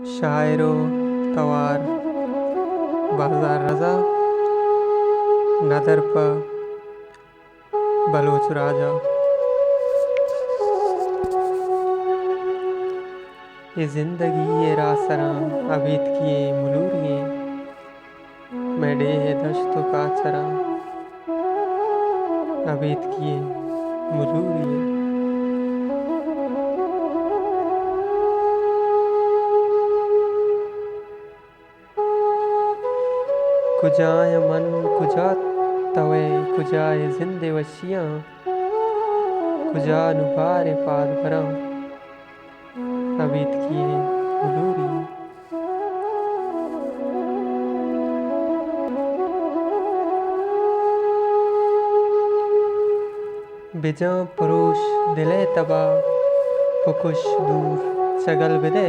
शायरो तवार बाजार रजा नदर प बलोच राजा। ये जिंदगी ये रासरा अबीत किए मुलूरिए मैं डेह दश्तो का चरा अबीत किए मुलूरिए। कुजाय मन कुजा तवे कुजाए जिंदे वशियाँ कुजा नुबारे पाद भरा अबीत किए मुलूरिए। बिजा पुरुष दिले तबा पुकुश दूर चगल बिदे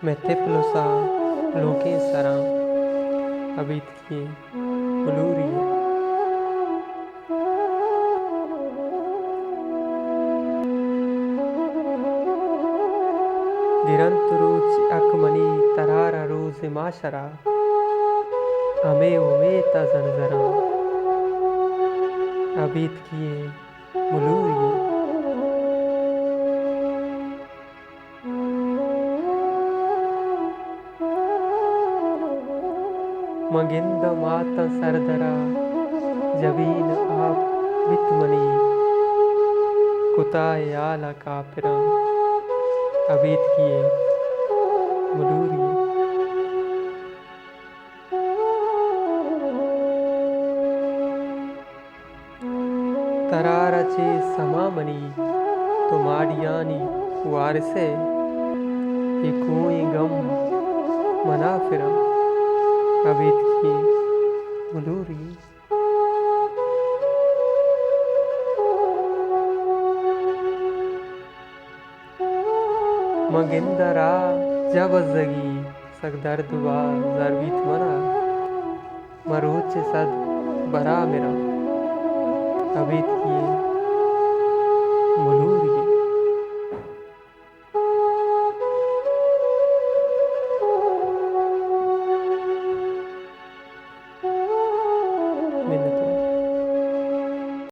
मैं तिपलुसा लोके सरा अबीत किए मुलूरिए। गिरंत रुचि अकमनी तरारा रोज माशरा हमें उमेता जंजरा अबीत किए मुलूरिए। मगिंद माता सरदरा जबीन आप बितमनी कुताए आला कापिरा अबीत किए मुलूरिए। तरारचे समामनी तुमाडियानी वारसे ये कोई गम मनाफिरा अबीत किए मुलूरिए। मगिंदरा जबजगी सगदर दुआ जरवीत मना मरोच सद बरा मेरा अबीत किए मुलूरिए।